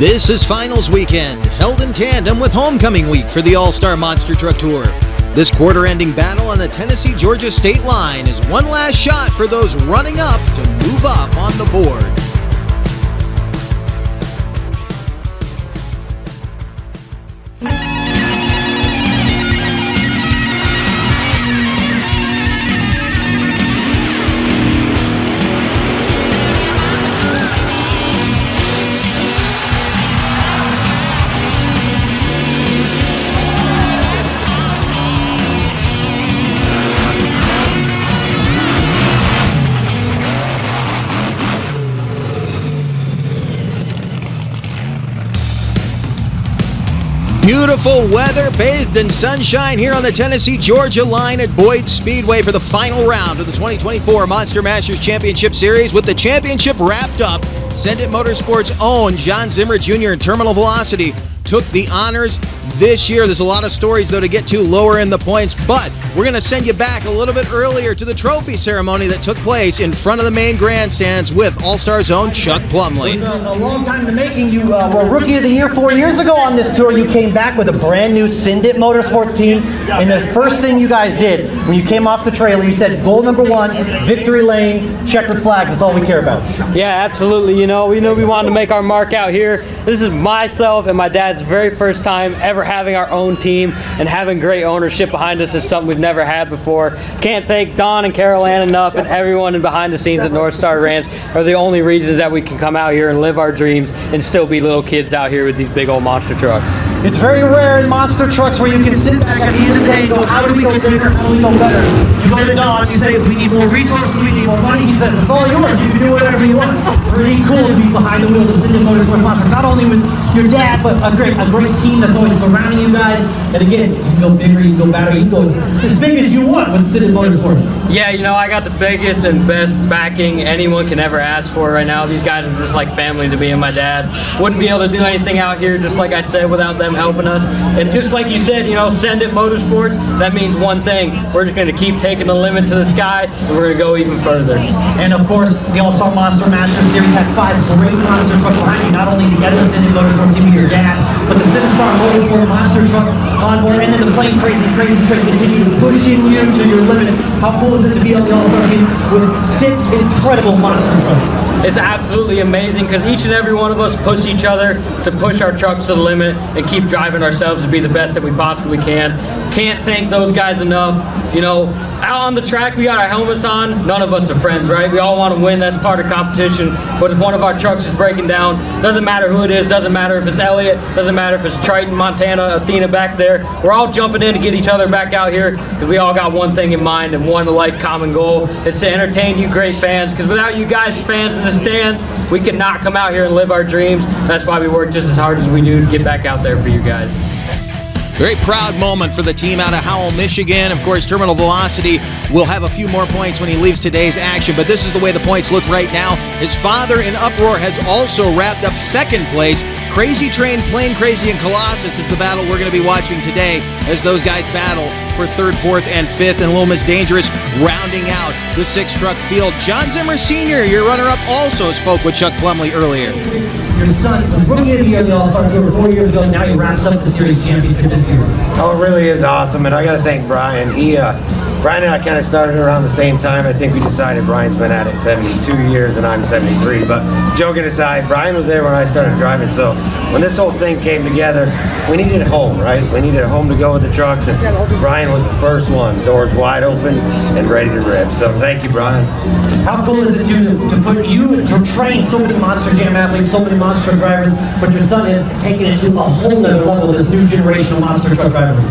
This is Finals Weekend, held in tandem with Homecoming Week for the All-Star Monster Truck Tour. This quarter-ending battle on the Tennessee-Georgia state line is one last shot for those running up to move up on the board. Beautiful weather, bathed in sunshine here on the Tennessee-Georgia line at Boyd Speedway for the final round of the 2024 Monster Masters Championship Series. With the championship wrapped up, Send It Motorsports' own John Zimmer Jr. and Terminal Velocity took the honors this year. There's a lot of stories, though, to get to lower in the points, but we're going to send you back a little bit earlier to the trophy ceremony that took place in front of the main grandstands with All-Star's own Chuck Plumley. It was a long time in the making. You were Rookie of the Year 4 years ago on this tour. You came back with a brand new Send It Motorsports team, and the first thing you guys did when you came off the trailer, you said goal number 1, victory lane, checkered flags. That's all we care about. Yeah, absolutely. We knew we wanted to make our mark out here. This is myself and my dad's very first time ever having our own team, and having great ownership behind us is something we've never had before. Can't thank Don and Carol Ann enough, and everyone behind the scenes at North Star Ranch are the only reasons that we can come out here and live our dreams and still be little kids out here with these big old monster trucks. It's very rare in monster trucks where you can sit back at the end of the day and go, how do we go bigger, how do we go better? You go to Don, you say, we need more resources, we need more money. He says, it's all yours, you can do whatever you want. Pretty cool to be behind the wheel of the Send It Motorsports Monster, not only with your dad, but a great team that's always surrounding you guys. And again, you can go bigger, you can go better, you can go as big as you want with Send It Motorsports. Yeah, I got the biggest and best backing anyone can ever ask for right now. These guys are just like family to me and my dad. Wouldn't be able to do anything out here, just like I said, without them helping us. And just like you said, Send It Motorsports, that means one thing. We're just going to keep taking the limit to the sky, and we're going to go even further. And of course, the All-Star Monster Masters Series had 5 great monster trucks behind you. Not only to get the Send It Motorsports team with your dad, but the Star Motorsport monster trucks on board, and then the Plane Crazy Train continue pushing you to your limit. How cool is it to be on the All-Star team with 6 incredible monster trucks? It's absolutely amazing because each and every one of us push each other to push our trucks to the limit and keep driving ourselves to be the best that we possibly can. Can't thank those guys enough. Out on the track, we got our helmets on. None of us are friends, right? We all want to win. That's part of competition. But if one of our trucks is breaking down, doesn't matter who it is, doesn't matter if it's Elliott, doesn't matter if it's Triton, Montana, Athena back there. We're all jumping in to get each other back out here because we all got one thing in mind and one common goal. It's to entertain you great fans, because without you guys fans in the stands, we could not come out here and live our dreams. That's why we work just as hard as we do to get back out there for you guys. Very proud moment for the team out of Howell, Michigan. Of course, Terminal Velocity will have a few more points when he leaves today's action, but this is the way the points look right now. His father in Uproar has also wrapped up second place. Crazy Train, Plane Crazy, and Colossus is the battle we're going to be watching today as those guys battle for 3rd, 4th, and 5th, and Little Miss Dangerous rounding out the 6-truck field. John Zimmer Sr., your runner-up, also spoke with Chuck Plumley earlier. Your son was Rookie of the Year in the All-Star Tour 4 years ago. Now he wraps up the series championship this year. Oh, it really is awesome, and I got to thank Brian. Brian and I kind of started around the same time. I think we decided Brian's been at it 72 years and I'm 73. But joking aside, Brian was there when I started driving. So when this whole thing came together, we needed a home, right? We needed a home to go with the trucks, and Brian was the first one. Doors wide open and ready to rip. So thank you, Brian. How cool is it to put you to train so many Monster Jam athletes, so many monster truck drivers, but your son is taking it to a whole nother level, this new generation of monster truck drivers?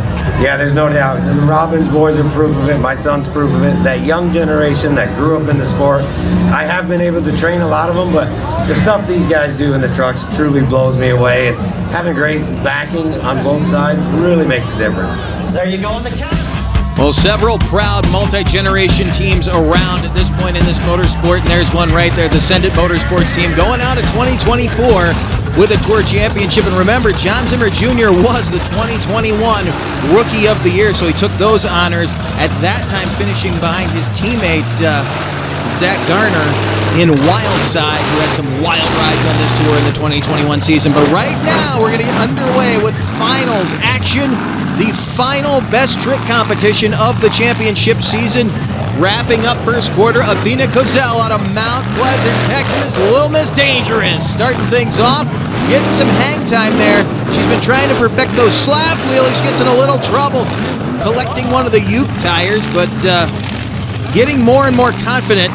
Yeah, there's no doubt. The Robbins boys are proof of it. My son's proof of it. That young generation that grew up in the sport. I have been able to train a lot of them, but the stuff these guys do in the trucks truly blows me away. And having great backing on both sides really makes a difference. There you go on the count. Well, several proud multi-generation teams around at this point in this motorsport, and there's one right there, the Send It Motorsports team, going out of 2024 with a Tour Championship. And remember, John Zimmer Jr. was the 2021 Rookie of the Year, so he took those honors, at that time finishing behind his teammate Zach Garner in Wildside, who had some wild rides on this tour in the 2021 season. But right now, we're going to get underway with finals action. The final best trick competition of the championship season. Wrapping up first quarter, Athena Cozell out of Mount Pleasant, Texas. Little Miss Dangerous starting things off. Getting some hang time there. She's been trying to perfect those slap wheelies. Gets in a little trouble collecting one of the Uke tires, but getting more and more confident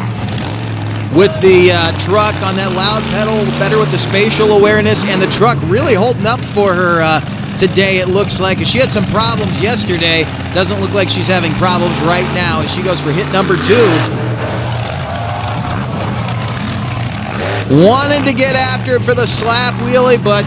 with the truck on that loud pedal, better with the spatial awareness, and the truck really holding up for her today, it looks like. She had some problems yesterday. Doesn't look like she's having problems right now as she goes for hit number 2. Wanted to get after it for the slap wheelie, but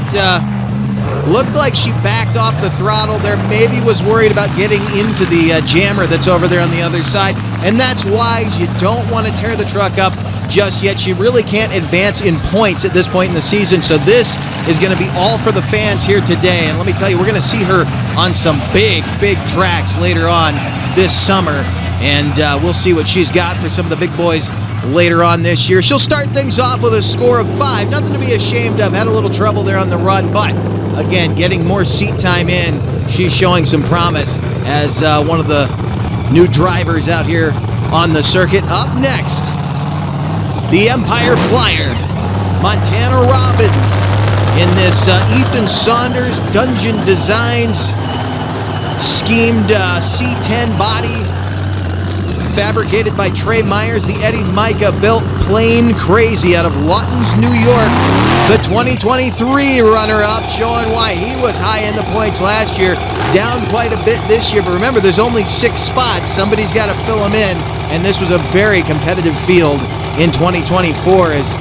looked like she backed off the throttle there. Maybe was worried about getting into the jammer that's over there on the other side. And that's wise. You don't want to tear the truck up just yet. She really can't advance in points at this point in the season. So this is going to be all for the fans here today. And let me tell you, we're going to see her on some big, big tracks later on this summer. And we'll see what she's got for some of the big boys later on this year. She'll start things off with a score of 5. Nothing to be ashamed of. Had a little trouble there on the run, but again, getting more seat time in. She's showing some promise as one of the new drivers out here on the circuit. Up next, the Empire Flyer, Montana Robbins, in this Ethan Saunders Dungeon Designs schemed C10 body, fabricated by Trey Myers, the Eddie Micah built Plain Crazy out of Lawton's, New York. The 2023 runner-up, showing why he was high in the points last year, down quite a bit this year. But remember, there's only 6 spots. Somebody's got to fill them in, and this was a very competitive field in 2024 as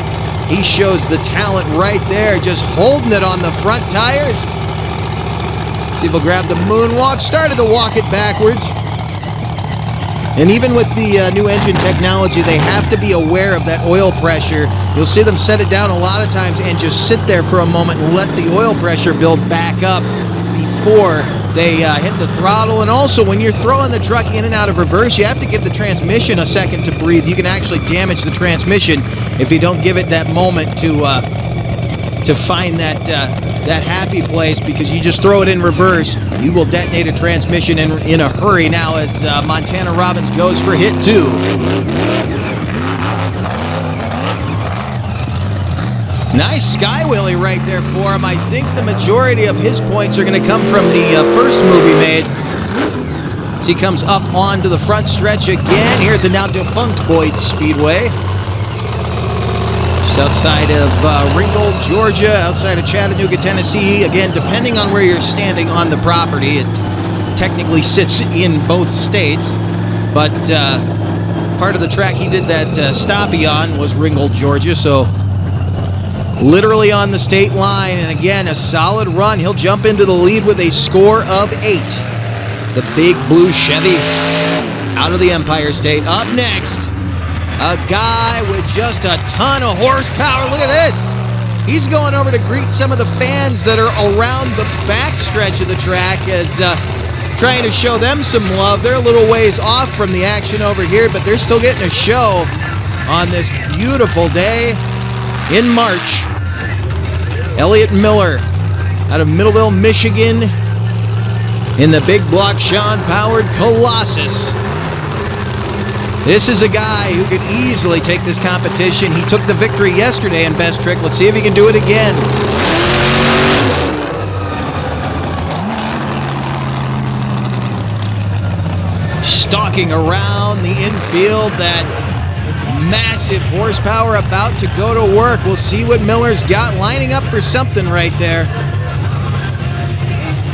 he shows the talent right there, just holding it on the front tires. See if he'll grab the moonwalk. Started to walk it backwards. And even with the new engine technology, they have to be aware of that oil pressure. You'll see them set it down a lot of times and just sit there for a moment and let the oil pressure build back up before they hit the throttle. And also, when you're throwing the truck in and out of reverse, you have to give the transmission a second to breathe. You can actually damage the transmission if you don't give it that moment to find that happy place, because you just throw it in reverse, you will detonate a transmission in a hurry. Now as Montana Robbins goes for hit 2. Nice sky wheelie right there for him. I think the majority of his points are going to come from the first move he made. As he comes up onto the front stretch again here at the now defunct Boyd Speedway. Just outside of Ringgold, Georgia, outside of Chattanooga, Tennessee. Again, depending on where you're standing on the property, it technically sits in both states. But part of the track he did that stoppie on was Ringgold, Georgia, so literally on the state line. And again, a solid run. He'll jump into the lead with a score of 8. The big blue Chevy out of the Empire State. Up next, a guy with just a ton of horsepower. Look at this. He's going over to greet some of the fans that are around the back stretch of the track, as trying to show them some love. They're a little ways off from the action over here, but they're still getting a show on this beautiful day in March. Elliott Miller out of Middleville, Michigan, in the big block Sean-powered Colossus. This is a guy who could easily take this competition. He took the victory yesterday in Best Trick. Let's see if he can do it again. Stalking around the infield, that massive horsepower about to go to work. We'll see what Miller's got, lining up for something right there.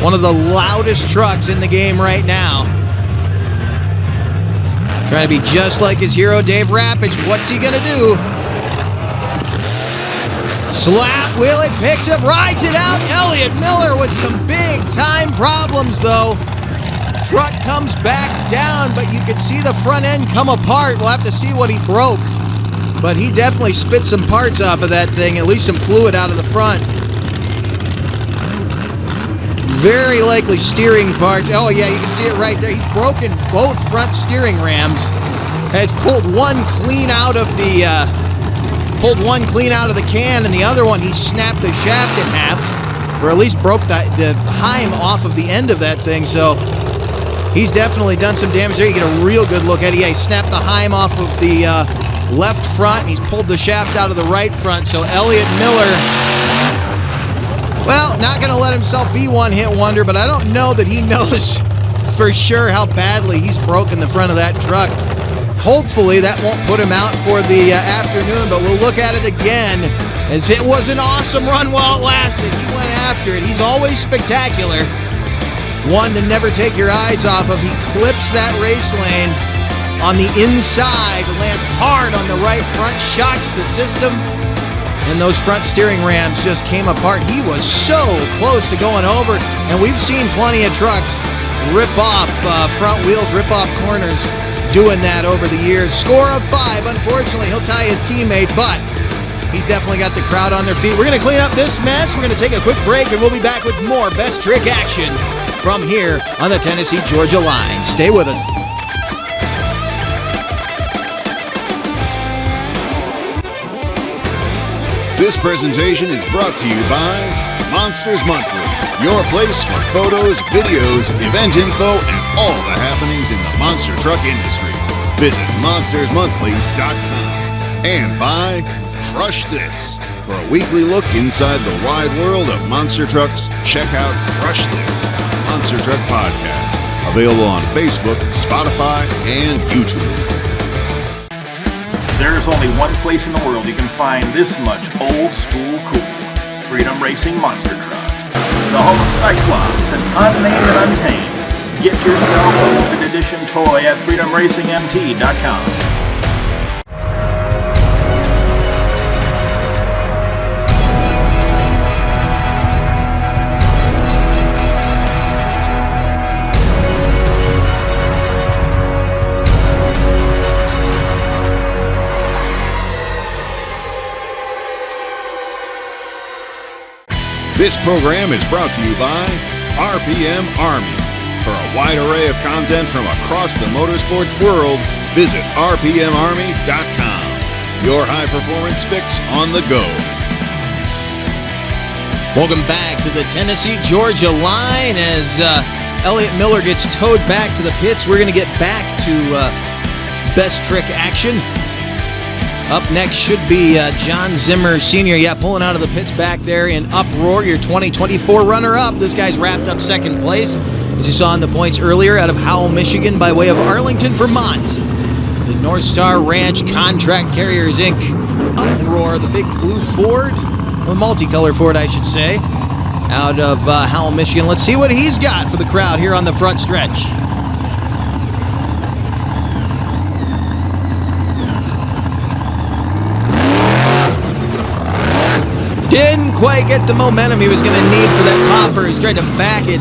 One of the loudest trucks in the game right now. Trying to be just like his hero, Dave Rappich. What's he gonna do? Slap wheelie, picks up, rides it out. Elliott Miller with some big time problems though. Truck comes back down, but you can see the front end come apart. We'll have to see what he broke. But he definitely spit some parts off of that thing, at least some fluid out of the front. Very likely steering parts. Oh yeah, you can see it right there. He's broken both front steering rams. has pulled one clean out of the can, and the other one he snapped the shaft in half, or at least broke the heim off of the end of that thing. So he's definitely done some damage there. You get a real good look at it. Yeah, he snapped the heim off of the left front, and he's pulled the shaft out of the right front. So Elliott Miller, well, not going to let himself be one-hit wonder, but I don't know that he knows for sure how badly he's broken the front of that truck. Hopefully that won't put him out for the afternoon, but we'll look at it again, as it was an awesome run while it lasted. He went after it. He's always spectacular. One to never take your eyes off of. He clips that race lane on the inside, lands hard on the right front, shocks the system, and those front steering rams just came apart. He was so close to going over, and we've seen plenty of trucks rip off front wheels, rip off corners, doing that over the years. Score of 5. Unfortunately, he'll tie his teammate, but he's definitely got the crowd on their feet. We're going to clean up this mess. We're going to take a quick break, and we'll be back with more Best Trick action from here on the Tennessee-Georgia line. Stay with us. This presentation is brought to you by Monsters Monthly, your place for photos, videos, event info, and all the happenings in the monster truck industry. Visit monstersmonthly.com. And by Crush This. For a weekly look inside the wide world of monster trucks, check out Crush This, Monster Truck Podcast. Available on Facebook, Spotify, and YouTube. There's only one place in the world you can find this much old school cool. Freedom Racing Monster Trucks. The home of Cyclops and Unnamed and Untamed. Get yourself a limited edition toy at freedomracingmt.com. This program is brought to you by RPM Army. For a wide array of content from across the motorsports world, visit rpmarmy.com. Your high-performance fix on the go. Welcome back to the Tennessee-Georgia line. As Elliott Miller gets towed back to the pits, we're going to get back to Best Trick action. Up next should be John Zimmer Sr. Yeah, pulling out of the pits back there in Uproar, your 2024 runner-up. This guy's wrapped up second place, as you saw in the points earlier, out of Howell, Michigan, by way of Arlington, Vermont. The North Star Ranch Contract Carriers, Inc. Uproar, the big blue Ford, or multicolor Ford, I should say, out of Howell, Michigan. Let's see what he's got for the crowd here on the front stretch. Didn't quite get the momentum he was going to need for that popper. He's tried to back it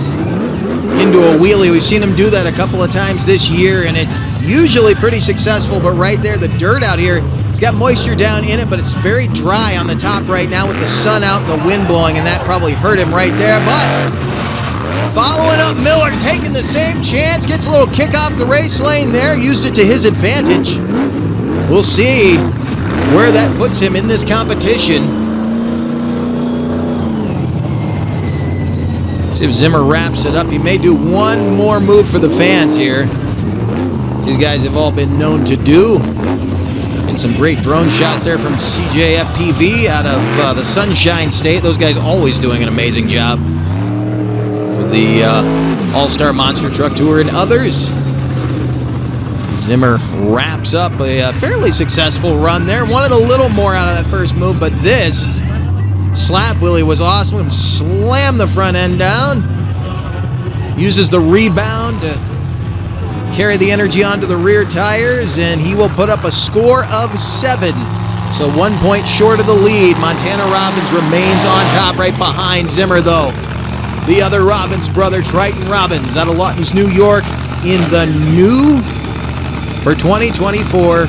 into a wheelie. We've seen him do that a couple of times this year, and it's usually pretty successful, but right there, the dirt out here, it's got moisture down in it, but it's very dry on the top right now with the sun out, the wind blowing, and that probably hurt him right there. But following up, Miller taking the same chance, gets a little kick off the race lane there, used it to his advantage. We'll see where that puts him in this competition. See if Zimmer wraps it up. He may do one more move for the fans here. These guys have all been known to do. And some great drone shots there from CJFPV out of the Sunshine State. Those guys always doing an amazing job for the All-Star Monster Truck Tour and others. Zimmer wraps up a fairly successful run there. Wanted a little more out of that first move, but this slap wheelie was awesome. Slam the front end down. Uses the rebound to carry the energy onto the rear tires, and he will put up a score of 7. So 1 point short of the lead. Montana Robbins remains on top right behind Zimmer, though. The other Robbins brother, Triton Robbins, out of Lawtons, New York, in the new, for 2024,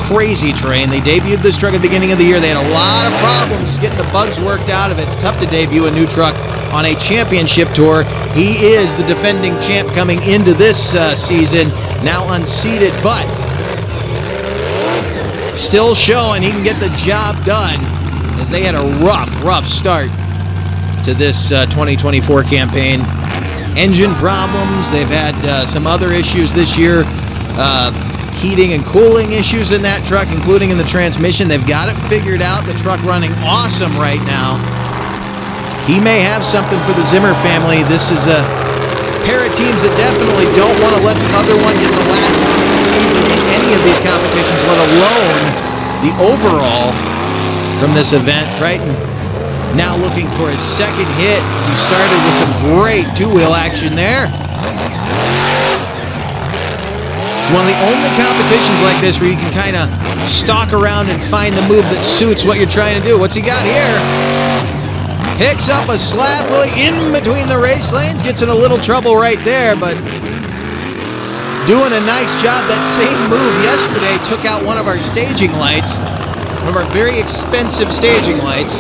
Crazy Train. They debuted this truck at the beginning of the year. They had a lot of problems getting the bugs worked out of it. It's tough to debut a new truck on a championship tour. He is the defending champ coming into this season, now unseated, but still showing he can get the job done, as they had a rough start to this 2024 campaign. Engine problems. They've had some other issues this year. Heating and cooling issues in that truck, including in the transmission. They've got it figured out. The truck running awesome right now. He may have something for the Zimmer family. This is a pair of teams that definitely don't want to let the other one get the last run of the season in any of these competitions, let alone the overall from this event. Triton now looking for his second hit. He started with some great two-wheel action there. One of the only competitions like this where you can kind of stalk around and find the move that suits what you're trying to do. What's he got here? Picks up a slap really in between the race lanes. Gets in a little trouble right there, but doing a nice job. That same move yesterday took out one of our staging lights. One of our very expensive staging lights.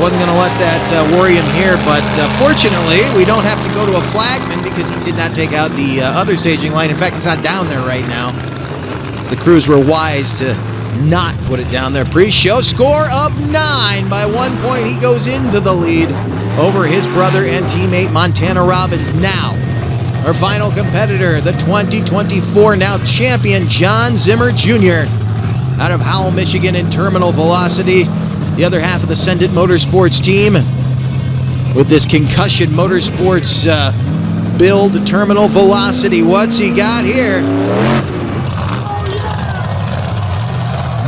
Wasn't going to let that worry him here, but fortunately, we don't have to go to a flagman because he did not take out the other staging light. In fact, it's not down there right now. The crews were wise to not put it down there. Pre-show score of 9. By 1 point, he goes into the lead over his brother and teammate Montana Robbins. Now, our final competitor, the 2024 now champion John Zimmer Jr. out of Howell, Michigan in terminal velocity. The other half of the Send It Motorsports team with this Concussion Motorsports build, terminal velocity. What's he got here?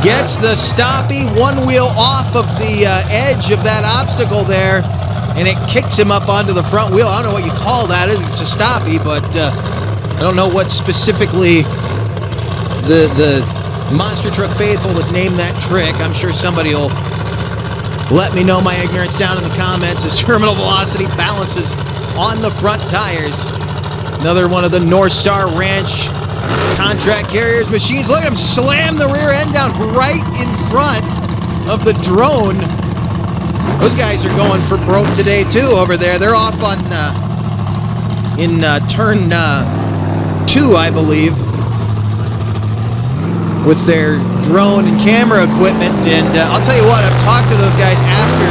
Gets the stoppie, one wheel off of the edge of that obstacle there, and it kicks him up onto the front wheel. I don't know what you call that. It's a stoppie, but I don't know what specifically the Monster Truck faithful would name that trick. I'm sure somebody will let me know my ignorance down in the comments as terminal velocity balances on the front tires. Another one of the North Star Ranch contract carriers machines. Look at him slam the rear end down right in front of the drone. Those guys are going for broke today too over there. They're off on in turn 2, I believe, with their drone and camera equipment. And I'll tell you what, I've talked to those guys after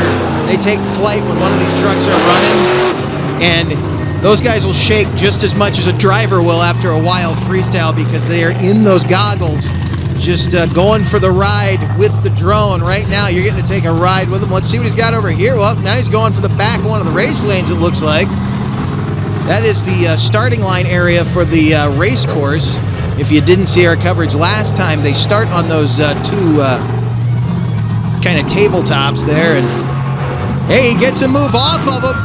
they take flight when one of these trucks are running, and those guys will shake just as much as a driver will after a wild freestyle because they are in those goggles just going for the ride with the drone. Right now, you're getting to take a ride with him. Let's see what he's got over here. Well, now he's going for the back one of the race lanes, it looks like. That is the starting line area for the race course. If you didn't see our coverage last time, they start on those two kind of tabletops there. And hey, he gets a move off of him.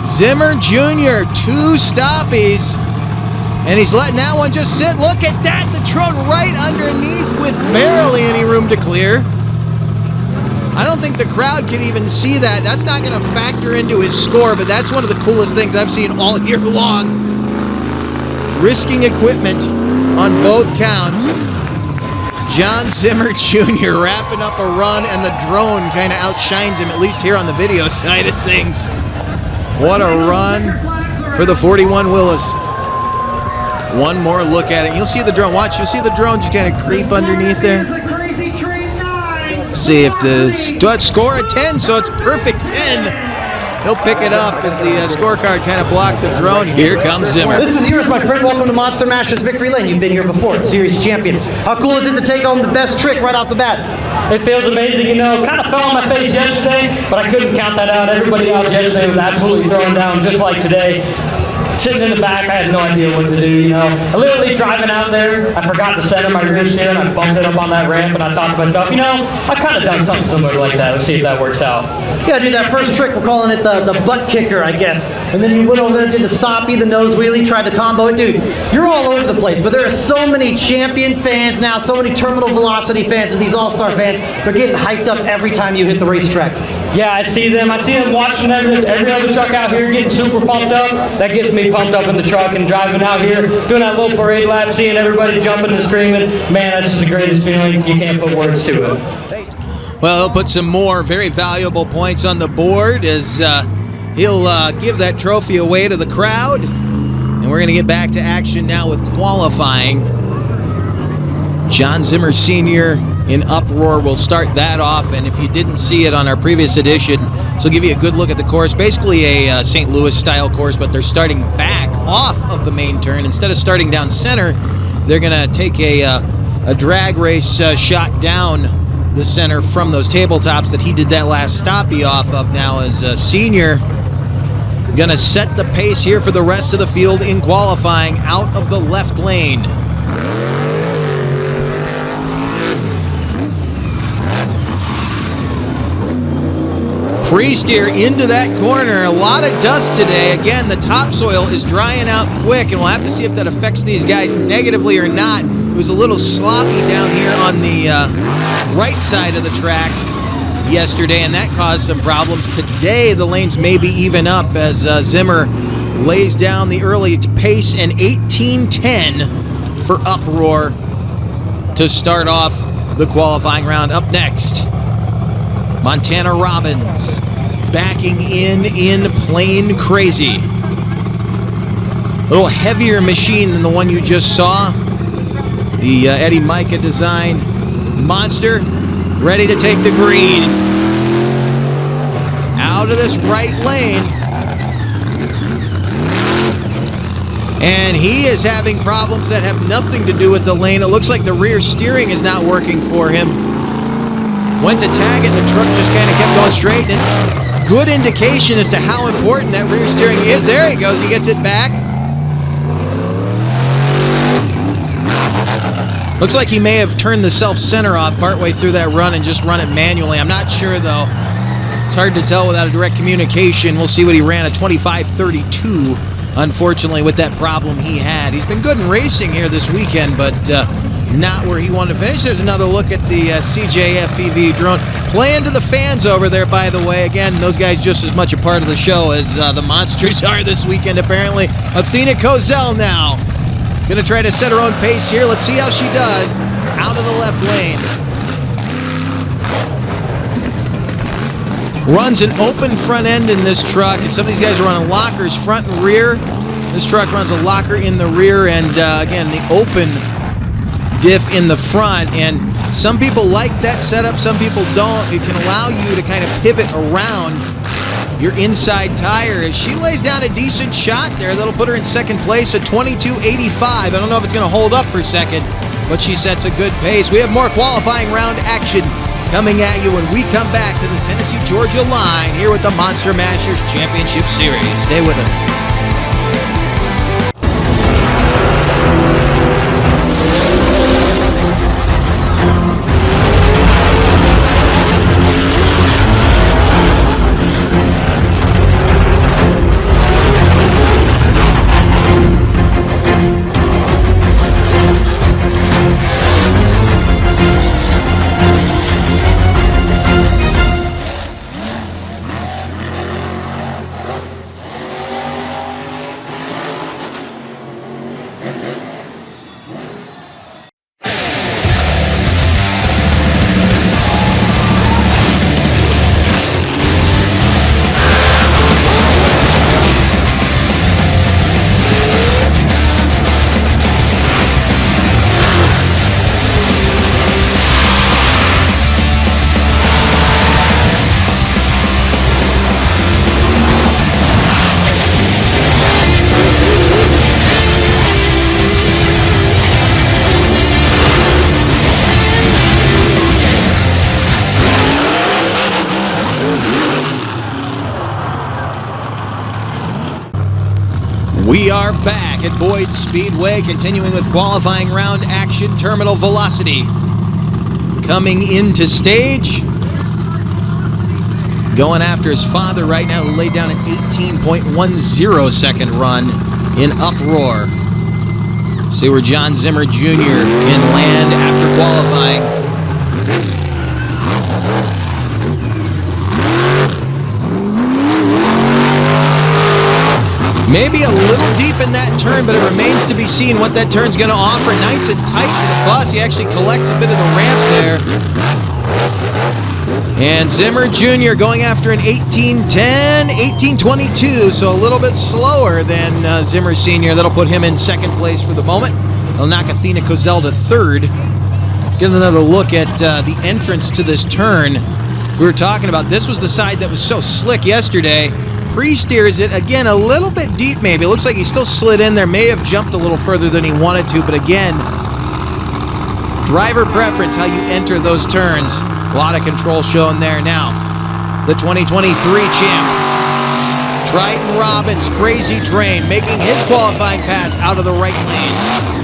Zimmer Jr., 2 stoppies, and he's letting that one just sit. Look at that, the drone right underneath with barely any room to clear. I don't think the crowd can even see that. That's not going to factor into his score, but that's one of the coolest things I've seen all year long. Risking equipment on both counts. John Zimmer Jr. wrapping up a run, and the drone kind of outshines him, at least here on the video side of things. What a run for the 41 Willis. One more look at it. You'll see the drone. Watch, you'll see the drone just kind of creep underneath there. See if the score a 10, so it's perfect 10. He'll pick it up as the scorecard kind of blocked the drone. Here comes Zimmer. This is yours, my friend. Welcome to Monster Mashers Victory Lane. You've been here before, series champion. How cool is it to take home the best trick right off the bat? It feels amazing, you know. Kind of fell on my face yesterday, but I couldn't count that out. Everybody else yesterday was absolutely throwing down just like today. Sitting in the back, I had no idea what to do, you know. I literally driving out there, I forgot to center my rear steer, and I bumped it up on that ramp, and I thought to myself, you know, I kind of done something similar like that. Let's see if that works out. Yeah, do that first trick. We're calling it the butt kicker, I guess. And then you went over there, did the stoppie, the nose wheelie, tried to combo it. Dude, you're all over the place, but there are so many champion fans now, so many terminal velocity fans and these all-star fans. They're getting hyped up every time you hit the racetrack. Yeah, I see them watching every other truck out here getting super pumped up. That gets me pumped up in the truck and driving out here, doing that little parade lap, seeing everybody jumping and screaming. Man, that's just the greatest feeling. You can't put words to it. Well, he'll put some more very valuable points on the board as he'll give that trophy away to the crowd. And we're going to get back to action now with qualifying. John Zimmer Sr. in Uproar will start that off, and if you didn't see it on our previous edition, this will give you a good look at the course. Basically a St. Louis style course, but they're starting back off of the main turn. Instead of starting down center, they're going to take a drag race shot down the center from those tabletops that he did that last stoppie off of. Now as a senior, going to set the pace here for the rest of the field in qualifying out of the left lane. Pre-steer into that corner. A lot of dust today. Again, the topsoil is drying out quick, and we'll have to see if that affects these guys negatively or not. It was a little sloppy down here on the right side of the track yesterday, and that caused some problems. Today, the lanes may be even up as Zimmer lays down the early pace, and 18:10 for Uproar to start off the qualifying round. Up next, Montana Robbins backing in Plain Crazy. A little heavier machine than the one you just saw. The Eddie Micah design monster ready to take the green. Out of this right lane. And he is having problems that have nothing to do with the lane. It looks like the rear steering is not working for him. Went to tag it, and the truck just kind of kept going straight. And good indication as to how important that rear steering is. There he goes. He gets it back. Looks like he may have turned the self-center off partway through that run and just run it manually. I'm not sure, though. It's hard to tell without a direct communication. We'll see what he ran, a 25:32, unfortunately, with that problem he had. He's been good in racing here this weekend, but not where he wanted to finish. There's another look at the CJFPV drone. Playing to the fans over there, by the way. Again, those guys just as much a part of the show as the Monsters are this weekend, apparently. Athena Kozel now. Gonna try to set her own pace here. Let's see how she does. Out of the left lane. Runs an open front end in this truck, and some of these guys are running lockers front and rear. This truck runs a locker in the rear, and again, the open diff in the front, and some people like that setup, some people don't. It can allow you to kind of pivot around your inside tire. As she lays down a decent shot there, that'll put her in second place at 22:85. I don't know if it's going to hold up for second, but she sets a good pace. We have more qualifying round action coming at you when we come back to the Tennessee-Georgia line here with the Monster Mashers Championship Series. Stay with us. We are back at Boyd Speedway, continuing with qualifying round action. Terminal velocity coming into stage. Going after his father right now, who laid down an 18.10 second run in Uproar. See where John Zimmer Jr. can land after qualifying. Maybe a little deep in that turn, but it remains to be seen what that turn's going to offer. Nice and tight to the bus. He actually collects a bit of the ramp there. And Zimmer Jr. going after an 18:10, 18:22, so a little bit slower than Zimmer Sr. That'll put him in second place for the moment. It'll knock Athena Kozel to third. Give another look at the entrance to this turn. We were talking about this was the side that was so slick yesterday. Pre-steers it, again, a little bit deep maybe. It looks like he still slid in there, may have jumped a little further than he wanted to, but again, driver preference, how you enter those turns. A lot of control shown there now. The 2023 champ, Triton Robbins, Crazy Train, making his qualifying pass out of the right lane.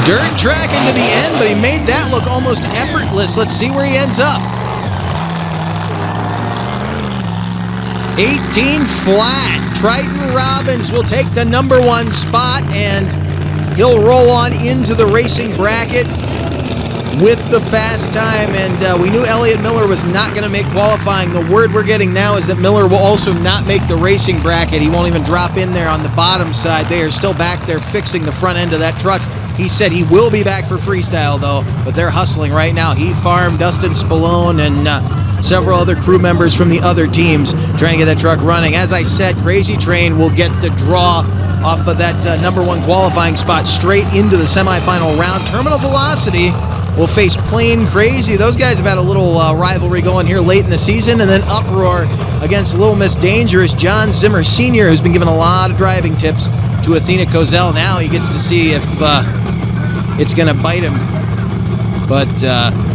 Dirt track into the end, but he made that look almost effortless. Let's see where he ends up. 18 flat. Triton Robbins will take the number 1 spot, and he'll roll on into the racing bracket with the fast time. And we knew Elliott Miller was not going to make qualifying. The word we're getting now is that Miller will also not make the racing bracket. He won't even drop in there on the bottom side. They are still back there fixing the front end of that truck. He said he will be back for freestyle, though, but they're hustling right now. He Farm, Dustin Spallone, and several other crew members from the other teams trying to get that truck running. As I said, Crazy Train will get the draw off of that number 1 qualifying spot straight into the semifinal round. Terminal Velocity will face Plain Crazy. Those guys have had a little rivalry going here late in the season, and then Uproar against Little Miss Dangerous, John Zimmer Sr., who's been given a lot of driving tips to Athena Kozel. Now he gets to see if it's going to bite him. But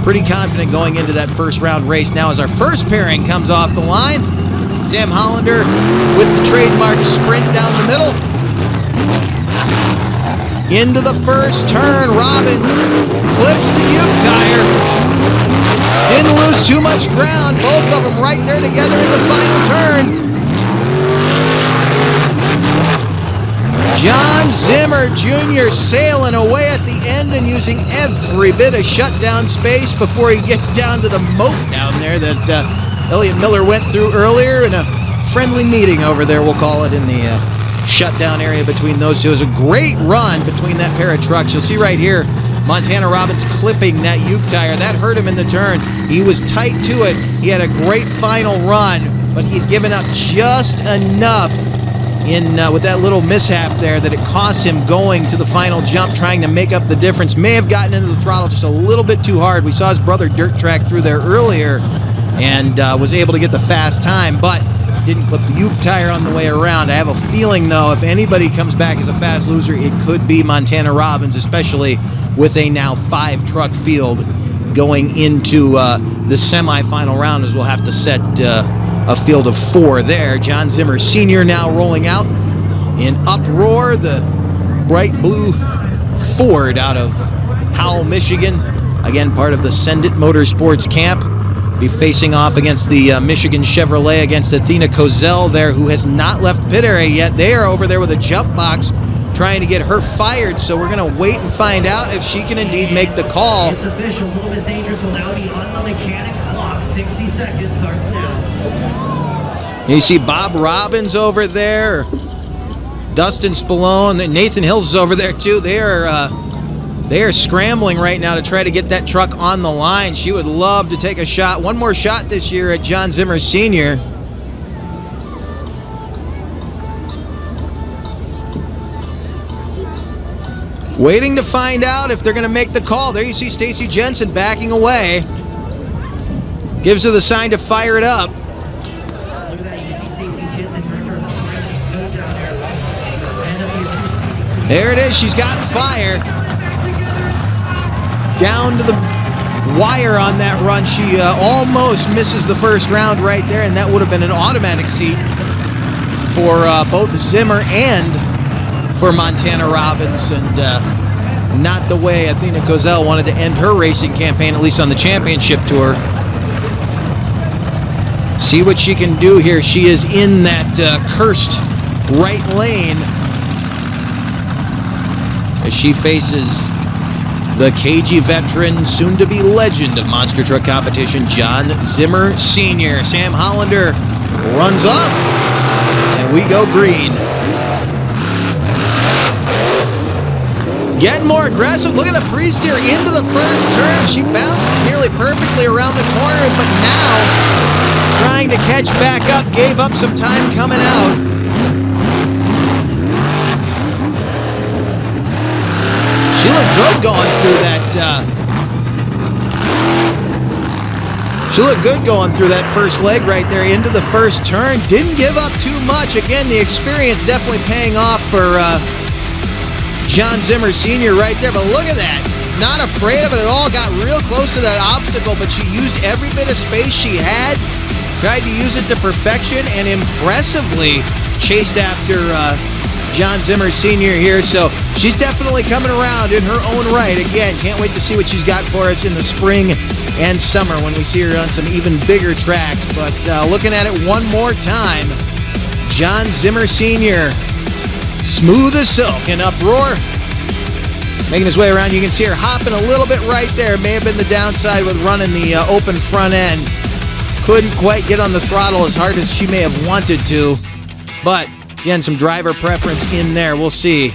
pretty confident going into that first round race. Now as our first pairing comes off the line, Sam Hollander with the trademark sprint down the middle. Into the first turn, Robbins clips the Uke tire. Didn't lose too much ground. Both of them right there together in the final turn. John Zimmer Jr. sailing away at the end and using every bit of shutdown space before he gets down to the moat down there that Elliott Miller went through earlier in a friendly meeting over there, we'll call it, in the shutdown area between those two. It was a great run between that pair of trucks. You'll see right here, Montana Robbins clipping that Uke tire. That hurt him in the turn. He was tight to it. He had a great final run, but he had given up just enough with that little mishap there that it cost him going to the final jump, trying to make up the difference. May have gotten into the throttle just a little bit too hard. We saw his brother dirt track through there earlier and was able to get the fast time, but didn't clip the Uke tire on the way around. I have a feeling, though, if anybody comes back as a fast loser, it could be Montana Robbins, especially with a now 5-truck field going into the semifinal round, as we'll have to set a field of 4 there. John Zimmer Sr. now rolling out in Uproar, the bright blue Ford out of Howell, Michigan. Again, part of the Send It Motorsports camp. Be facing off against the Michigan Chevrolet, against Athena Kozel there, who has not left pit area yet. They are over there with a jump box trying to get her fired, so we're going to wait and find out if she can indeed make the call. It's official. Little Miss Dangerous will now be on the mechanic clock. 60 seconds starts now. You see Bob Robbins over there, Dustin Spallone, and Nathan Hills is over there too. They are scrambling right now to try to get that truck on the line. She would love to take a shot, one more shot this year at John Zimmer Sr. Waiting to find out if they're going to make the call. There you see Stacy Jensen backing away. Gives her the sign to fire it up. There it is. She's got fire. Down to the wire on that run. She almost misses the first round right there, and that would have been an automatic seat for both Zimmer and for Montana Robbins, and not the way Athena Kozel wanted to end her racing campaign, at least on the championship tour. See what she can do here. She is in that cursed right lane as she faces the KG veteran, soon-to-be legend of monster truck competition, John Zimmer Sr. Sam Hollander runs off, and we go green. Getting more aggressive. Look at the pre-steer into the first turn. She bounced it nearly perfectly around the corner, but now trying to catch back up, gave up some time coming out. She looked good going through that. She looked good going through that first leg right there into the first turn. Didn't give up too much. Again, the experience definitely paying off for John Zimmer Sr. right there. But look at that. Not afraid of it at all. Got real close to that obstacle, but she used every bit of space she had. Tried to use it to perfection and impressively chased after John Zimmer Sr. here. So she's definitely coming around in her own right. Again, can't wait to see what she's got for us in the spring and summer when we see her on some even bigger tracks. But looking at it one more time, John Zimmer Sr., smooth as silk and Uproar, making his way around. You can see her hopping a little bit right there. May have been the downside with running the open front end. Couldn't quite get on the throttle as hard as she may have wanted to. But again, some driver preference in there. We'll see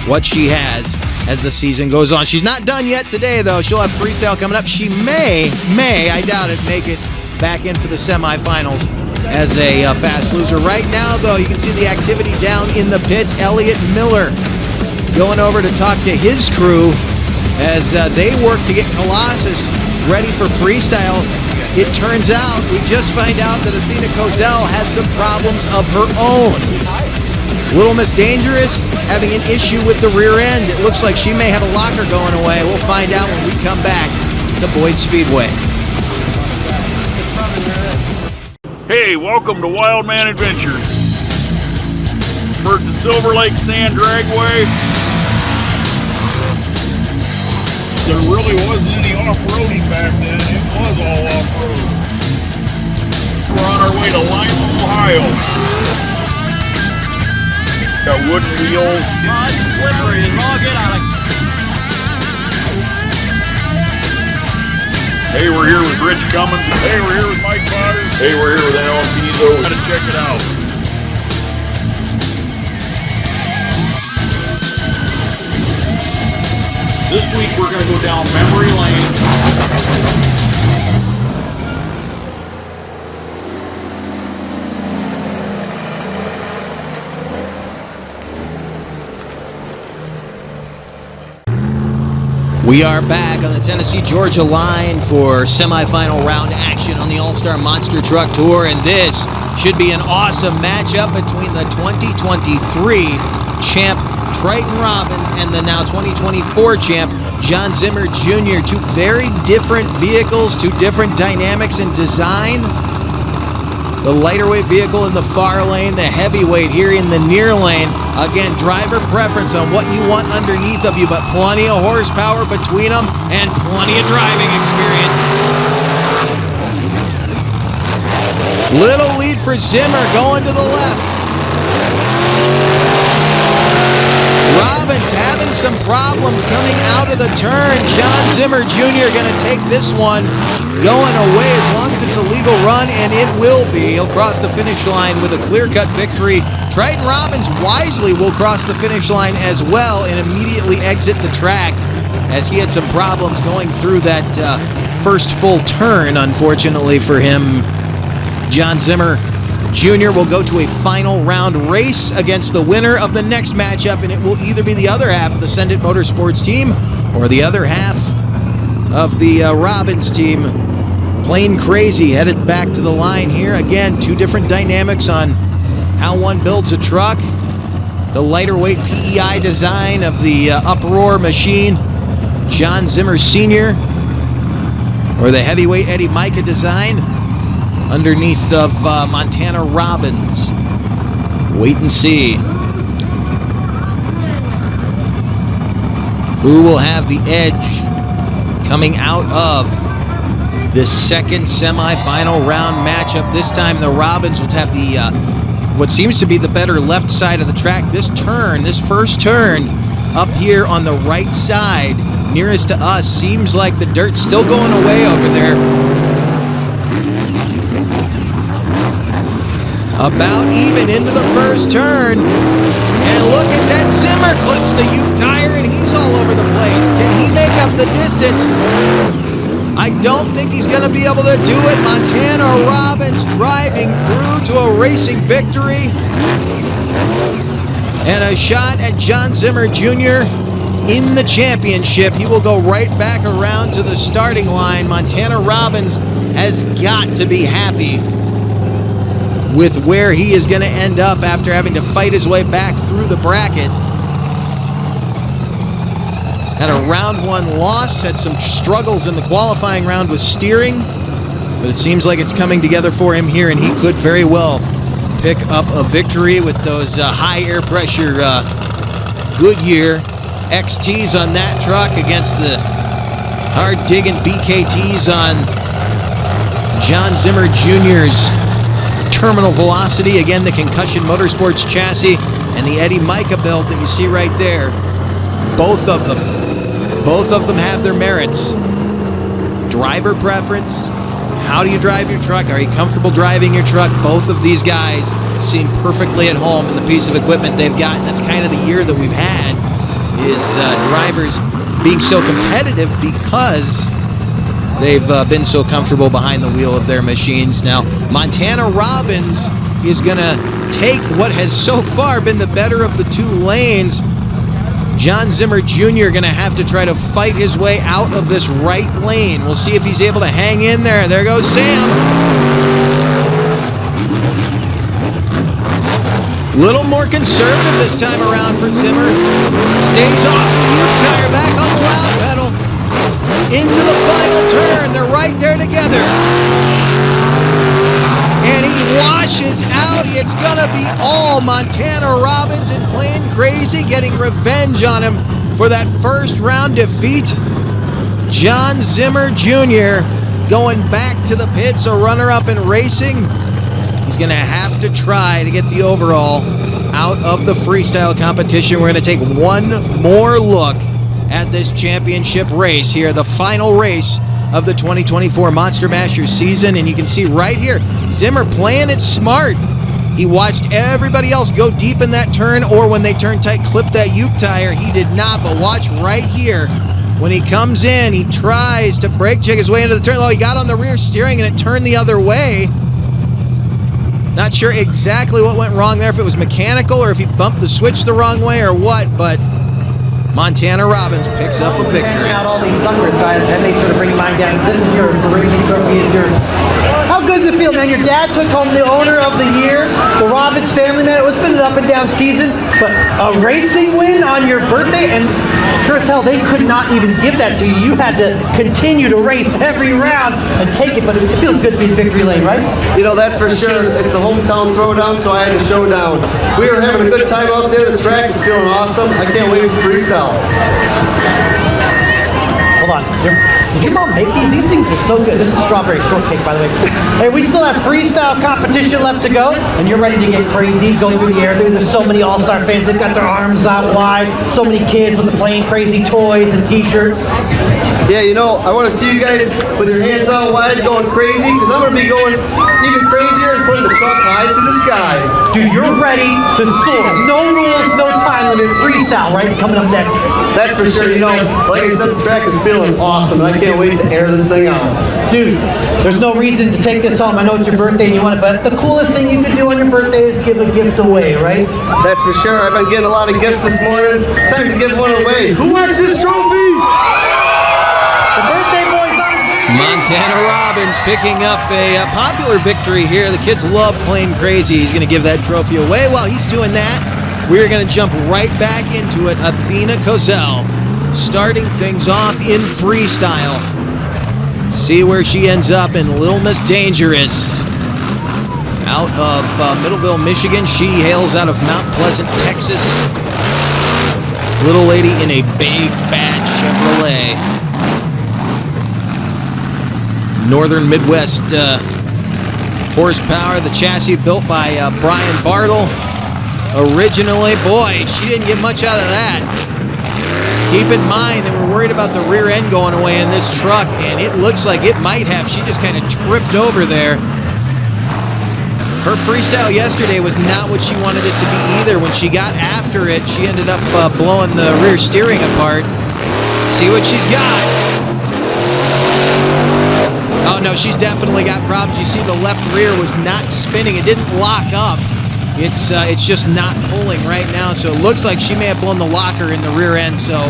what she has as the season goes on. She's not done yet today, though. She'll have Freestyle coming up. She may, I doubt it, make it back in for the semifinals as a fast loser. Right now, though, you can see the activity down in the pits. Elliott Miller going over to talk to his crew as they work to get Colossus ready for Freestyle. It turns out, we just find out that Athena Kozel has some problems of her own. Little Miss Dangerous having an issue with the rear end. It looks like she may have a locker going away. We'll find out when we come back to Boyd Speedway. Hey, welcome to Wildman Adventures. We're at the Silver Lake Sand Dragway. There really wasn't any off-roading back then. It was all off-road. We're on our way to Lima, Ohio. Got wooden wheels. Oh, it's slippery as all get out of. Hey, we're here with Rich Cummins. Hey, we're here with Mike Potter. Hey, we're here with Alan Pizzo. Gotta check it out. This week we're gonna go down memory lane. We are back on the Tennessee-Georgia line for semifinal round action on the All-Star Monster Truck Tour, and this should be an awesome matchup between the 2023 champ Triton Robbins and the now 2024 champ John Zimmer Jr. Two very different vehicles, two different dynamics in design. The lighter weight vehicle in the far lane, the heavyweight here in the near lane. Again, driver preference on what you want underneath of you, but plenty of horsepower between them and plenty of driving experience. Little lead for Zimmer going to the left. Robbins having some problems coming out of the turn. John Zimmer Jr. going to take this one going away as long as it's a legal run, and it will be. He'll cross the finish line with a clear-cut victory. Triton Robbins wisely will cross the finish line as well and immediately exit the track as he had some problems going through that first full turn, unfortunately for him. John Zimmer Jr. will go to a final round race against the winner of the next matchup, and it will either be the other half of the Send It Motorsports team or the other half of the Robbins team. Plain Crazy headed back to the line here. Again, two different dynamics on how one builds a truck. The lighter weight PEI design of the Uproar machine, John Zimmer Sr., or the heavyweight Eddie Micah design underneath of Montana Robbins. Wait and see who will have the edge coming out of this second semifinal round matchup. This time the Robbins will have the what seems to be the better left side of the track. This turn, this first turn up here on the right side nearest to us, seems like the dirt's still going away over there. About even into the first turn. And look at that, Zimmer clips the Ute tire, and he's all over the place. Can he make up the distance? I don't think he's going to be able to do it. Montana Robbins driving through to a racing victory. And a shot at John Zimmer Jr. in the championship. He will go right back around to the starting line. Montana Robbins has got to be happy with where he is going to end up after having to fight his way back through the bracket. Had a round one loss, had some struggles in the qualifying round with steering, but it seems like it's coming together for him here, and he could very well pick up a victory with those high air pressure Goodyear XTs on that truck against the hard digging BKTs on John Zimmer Jr.'s Terminal Velocity. Again, the Concussion Motorsports chassis and the Eddie Mica build that you see right there. Both of them have their merits. Driver preference. How do you drive your truck? Are you comfortable driving your truck? Both of these guys seem perfectly at home in the piece of equipment they've got. And that's kind of the year that we've had, is drivers being so competitive because they've been so comfortable behind the wheel of their machines. Now, Montana Robbins is going to take what has so far been the better of the two lanes. John Zimmer Jr. going to have to try to fight his way out of this right lane. We'll see if he's able to hang in there. There goes Sam. Little more conservative this time around for Zimmer. Stays off the Ute tire, back on the loud pedal. Into the final turn. They're right there together. And he washes out. It's going to be all Montana Robbins and Plain Crazy getting revenge on him for that first round defeat. John Zimmer Jr. going back to the pits, a runner-up in racing. He's going to have to try to get the overall out of the freestyle competition. We're going to take one more look at this championship race here, the final race of the 2024 Monster Mashers season. And you can see right here, Zimmer playing it smart. He watched everybody else go deep in that turn, or when they turn tight, clip that Ute tire. He did not, but watch right here. When he comes in, he tries to brake check his way into the turn. Oh, he got on the rear steering and it turned the other way. Not sure exactly what went wrong there, if it was mechanical or if he bumped the switch the wrong way or what, but Montana Robbins picks up a victory. Out all these suckers, so I made sure to bring mine down. This is yours. The racing trophy is yours. How good does it feel, man? Your dad took home the owner of the year, the Robbins family, man. It's been an up and down season, but a racing win on your birthday, and sure as hell they could not even give that to you. You had to continue to race every round and take it, but it feels good to be in victory lane, right? You know, that's for sure. It's a hometown throwdown, so I had to show down. We were having a good time out there. The track is feeling awesome. I can't wait for freestyle. Hold on. Did your mom make these? These things are so good. This is strawberry shortcake, by the way. Hey, we still have freestyle competition left to go, and you're ready to get crazy, go through the air. There's so many all-star fans. They've got their arms out wide. So many kids with the Plain Crazy toys and t-shirts. Yeah, you know, I want to see you guys with your hands out wide going crazy, because I'm going to be going even crazier and putting the truck high to the sky. Dude, you're ready to soar. No rules, no time limit. Freestyle, right? Coming up next. That's for sure. You know, like I said, the track is feeling awesome, and I can't wait to air this thing out. Dude, there's no reason to take this home. I know it's your birthday and you want it, but the coolest thing you can do on your birthday is give a gift away, right? That's for sure. I've been getting a lot of gifts this morning. It's time to give one away. Who wants this trophy? The birthday boy's on. Montana Robbins picking up a popular victory here. The kids love Plain Crazy. He's going to give that trophy away. While he's doing that, we're going to jump right back into it. Athena Cozell starting things off in freestyle. See where she ends up in Little Miss Dangerous. Out of Middleville, Michigan. She hails out of Mount Pleasant, Texas. Little lady in a big, bad Chevrolet. Northern Midwest horsepower. The chassis built by Brian Bartle. Originally, boy, she didn't get much out of that. Keep in mind, they were worried about the rear end going away in this truck, and it looks like it might have. She just kind of tripped over there. her freestyle yesterday was not what she wanted it to be either. When she got after it, she ended up blowing the rear steering apart. See what she's got. Oh no, she's definitely got problems. You see the left rear was not spinning. It didn't lock up. It's just not pulling right now, so it looks like she may have blown the locker in the rear end. So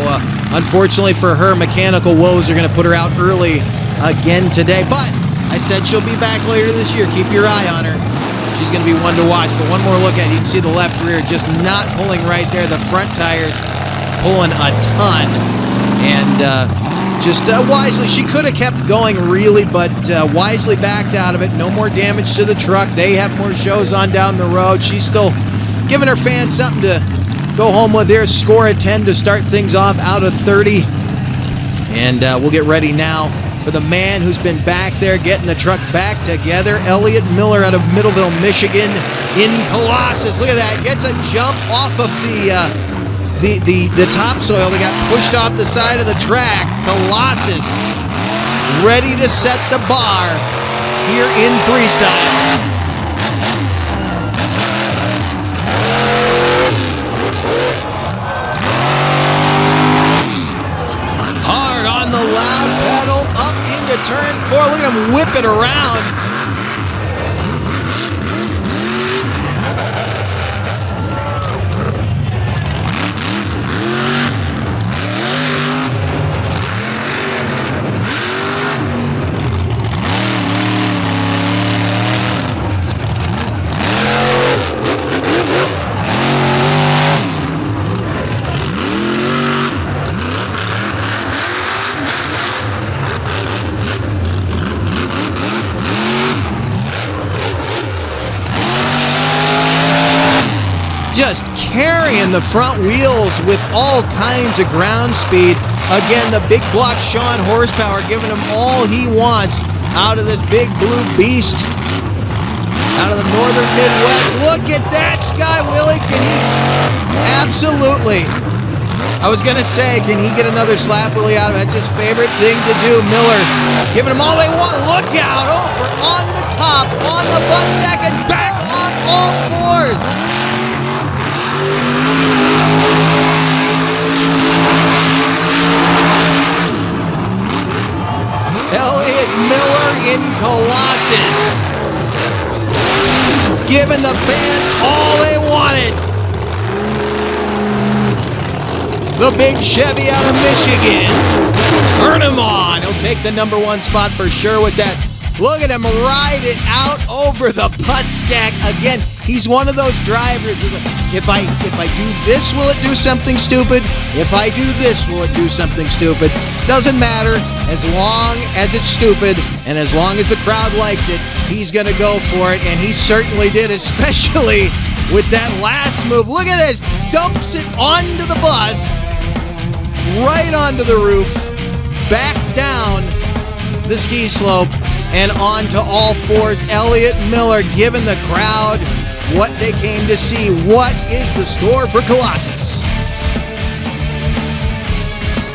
unfortunately for her, mechanical woes are going to put her out early again today. But I said she'll be back later this year. Keep your eye on her. She's going to be one to watch. But one more look at it. You can see the left rear just not pulling right there. The front tires pulling a ton. And just wisely, she could have kept going really, but wisely backed out of it. No more damage to the truck. They have more shows on down the road. She's still giving her fans something to go home with here. Score a 10 to start things off out of 30. And we'll get ready now for the man who's been back there getting the truck back together. Elliott Miller out of Middleville, Michigan in Colossus. Look at that. Gets a jump off of the topsoil that got pushed off the side of the track. Colossus ready to set the bar here in freestyle. Hard on the loud pedal, up into turn 4. Look at him whip it around. Just carrying the front wheels with all kinds of ground speed. Again, the big block Sean horsepower giving him all he wants out of this big blue beast out of the northern Midwest. Look at that, Sky Willie. Can he? Absolutely. I was going to say, can he get another slap Willie out of it? That's his favorite thing to do. Miller giving them all they want. Look out. Over on the top, on the bus stack, and back on all fours. Elliott Miller in Colossus, giving the fans all they wanted. The big Chevy out of Michigan. Turn him on. He'll take the number 1 spot for sure with that. Look at him ride it out over the bus stack again. He's one of those drivers. If I do this, will it do something stupid? If I do this, will it do something stupid? Doesn't matter. As long as it's stupid and as long as the crowd likes it, he's going to go for it. And he certainly did, especially with that last move. Look at this. Dumps it onto the bus, right onto the roof, back down the ski slope, and onto all fours. Elliott Miller giving the crowd what they came to see. What is the score for Colossus?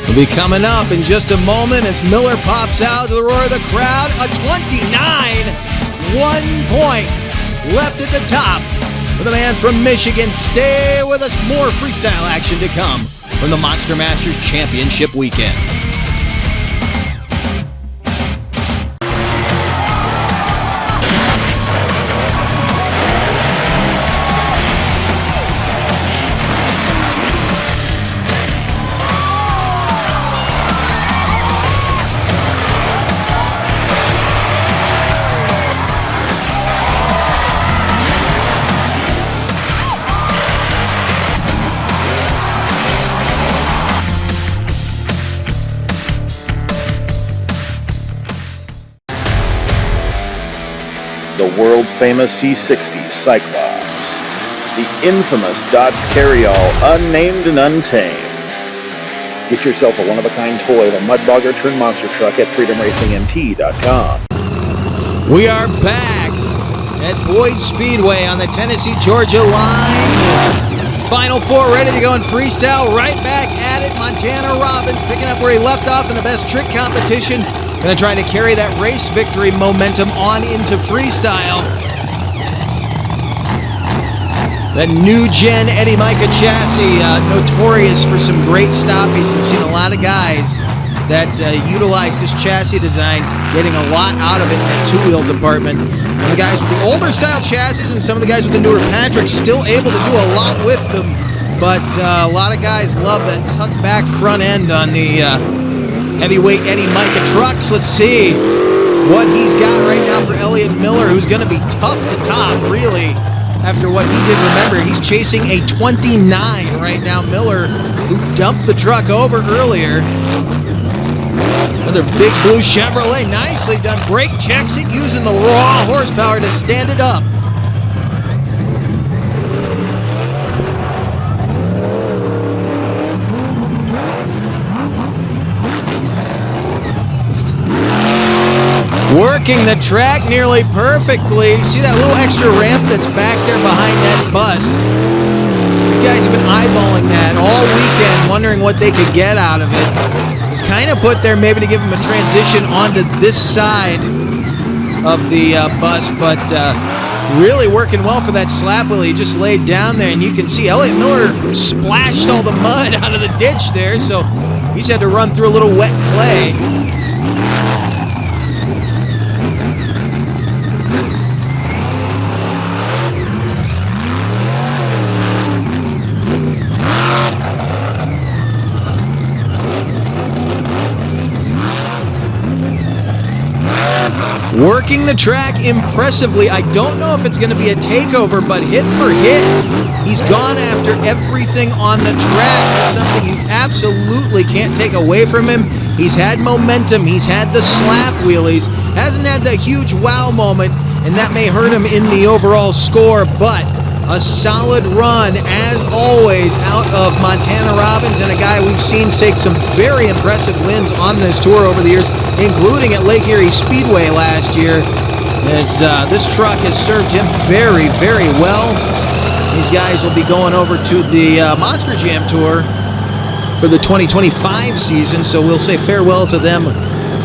Will be coming up in just a moment as Miller pops out to the roar of the crowd. A 29, 1 point left at the top for the man from Michigan. Stay with us. More freestyle action to come from the Monster Masters Championship weekend. The world-famous C60 Cyclops, the infamous Dodge Carryall Unnamed and Untamed. Get yourself a one-of-a-kind toy of a Mudbogger turned monster truck at freedomracingnt.com. We are back at Boyd Speedway on the Tennessee-Georgia line. Final 4 ready to go in freestyle. Right back at it. Montana Robbins picking up where he left off in the best trick competition. Going to try to carry that race victory momentum on into freestyle. That new gen Eddie Micah chassis, notorious for some great stoppies. We've seen a lot of guys that utilize this chassis design, getting a lot out of it in that two-wheel department. And the guys with the older style chassis and some of the guys with the newer Patricks still able to do a lot with them, but a lot of guys love that tuck back front end on the heavyweight Eddie Micah trucks. Let's see what he's got right now for Elliott Miller, who's going to be tough to top, really. After what he did, remember, he's chasing a 29 right now. Miller, who dumped the truck over earlier. Another big blue Chevrolet, nicely done. Brake checks it using the raw horsepower to stand it up. Working the track nearly perfectly. See that little extra ramp that's back there behind that bus? These guys have been eyeballing that all weekend, wondering what they could get out of it. It's kind of put there maybe to give them a transition onto this side of the bus, but really working well for that slap wheel he just laid down there. And you can see Elliott Miller splashed all the mud out of the ditch there, so he's had to run through a little wet clay. Working the track impressively. I don't know if it's going to be a takeover, but hit for hit, he's gone after everything on the track. That's something you absolutely can't take away from him. He's had momentum. He's had the slap wheelies. Hasn't had the huge wow moment, and that may hurt him in the overall score, but a solid run, as always, out of Montana Robbins, and a guy we've seen take some very impressive wins on this tour over the years, including at Lake Erie Speedway last year, as this truck has served him very, very well. These guys will be going over to the Monster Jam Tour for the 2025 season, so we'll say farewell to them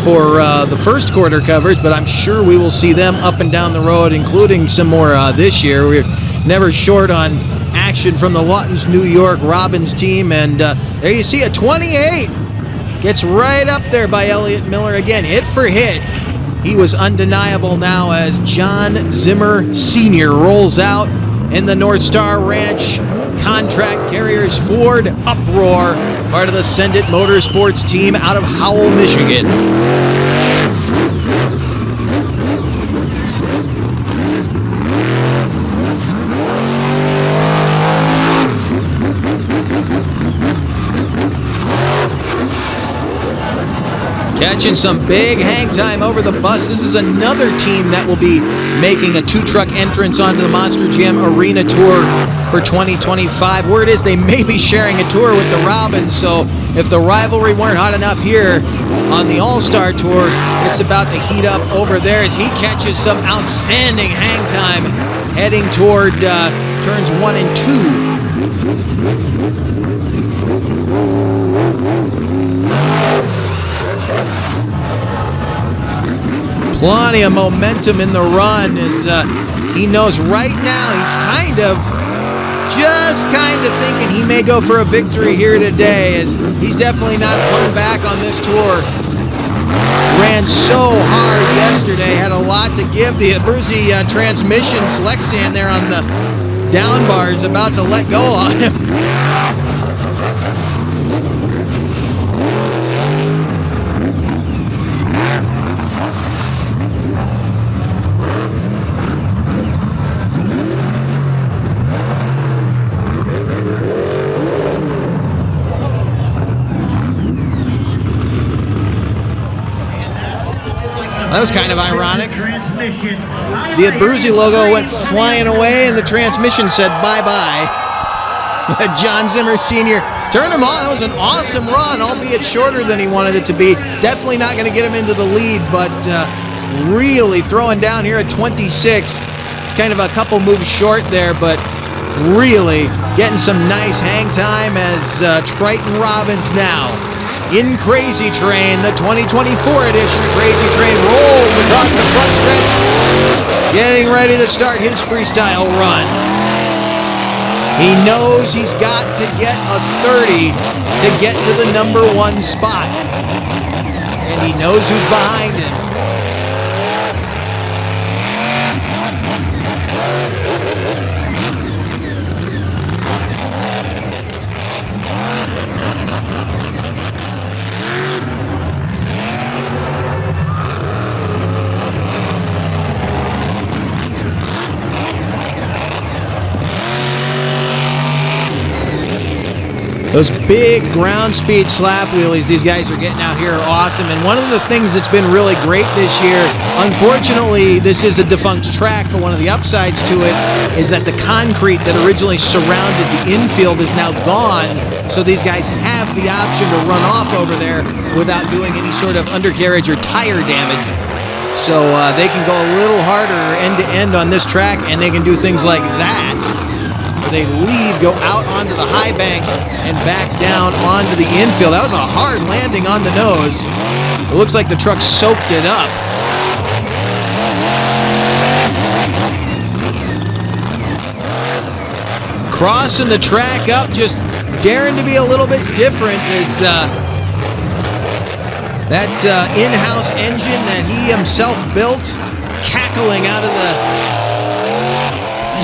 for the first quarter coverage, but I'm sure we will see them up and down the road, including some more this year. We're never short on action from the Lawtons, New York Robbins team, and there you see a 28. Gets right up there by Elliott Miller. Again, hit for hit. He was undeniable now as John Zimmer Sr. rolls out in the North Star Ranch Contract Carriers Ford Uproar, part of the Send It Motorsports team out of Howell, Michigan. Catching some big hang time over the bus. This is another team that will be making a two-truck entrance onto the Monster Jam Arena Tour for 2025. Word is they may be sharing a tour with the Robins, so if the rivalry weren't hot enough here on the All-Star Tour, it's about to heat up over there as he catches some outstanding hang time heading toward turns 1 and 2. Plenty of momentum in the run as he knows right now he's just kind of thinking he may go for a victory here today, as he's definitely not hung back on this tour. Ran so hard yesterday, had a lot to give. The Abruzzi transmissions, Lexian there on the down bar is about to let go on him. That was kind of ironic. The Abruzzi logo went flying away and the transmission said bye-bye. John Zimmer Sr. turned him on. That was an awesome run, albeit shorter than he wanted it to be. Definitely not going to get him into the lead, but really throwing down here at 26. Kind of a couple moves short there, but really getting some nice hang time as Triton Robbins now in Crazy Train, the 2024 edition of Crazy Train, rolls across the front stretch, getting ready to start his freestyle run. He knows he's got to get a 30 to get to the number 1 spot. And he knows who's behind him. Those big ground speed slap wheelies these guys are getting out here are awesome. And one of the things that's been really great this year, unfortunately, this is a defunct track, but one of the upsides to it is that the concrete that originally surrounded the infield is now gone. So these guys have the option to run off over there without doing any sort of undercarriage or tire damage. So they can go a little harder end to end on this track, and they can do things like that. They leave, go out onto the high banks, and back down onto the infield. That was a hard landing on the nose. It looks like the truck soaked it up. Crossing the track up, just daring to be a little bit different as that in-house engine that he himself built, cackling out of the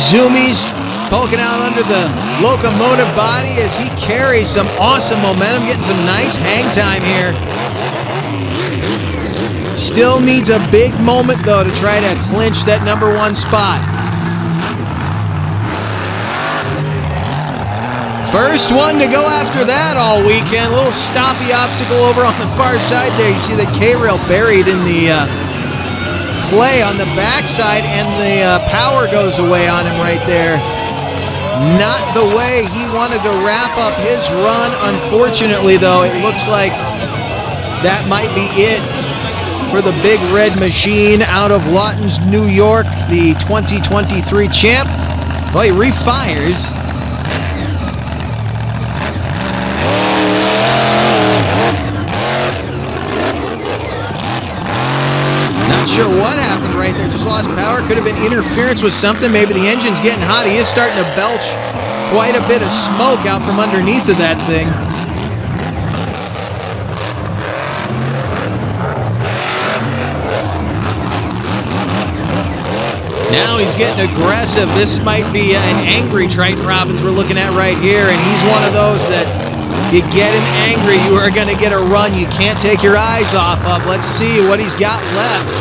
zoomies, poking out under the locomotive body as he carries some awesome momentum, getting some nice hang time here. Still needs a big moment, though, to try to clinch that number 1 spot. First one to go after that all weekend. A little stoppy obstacle over on the far side there. You see the K-rail buried in the clay on the backside, and the power goes away on him right there. Not the way he wanted to wrap up his run. Unfortunately, though, it looks like that might be it for the Big Red Machine out of Lawton's, New York, the 2023 champ. Well, he refires. Not sure what happened right there. Just lost power. Could have been interference with something. Maybe the engine's getting hot. He is starting to belch quite a bit of smoke out from underneath of that thing. Now he's getting aggressive. This might be an angry Triton Robbins we're looking at right here, and he's one of those that you get him angry, you are going to get a run you can't take your eyes off of. Let's see what he's got left.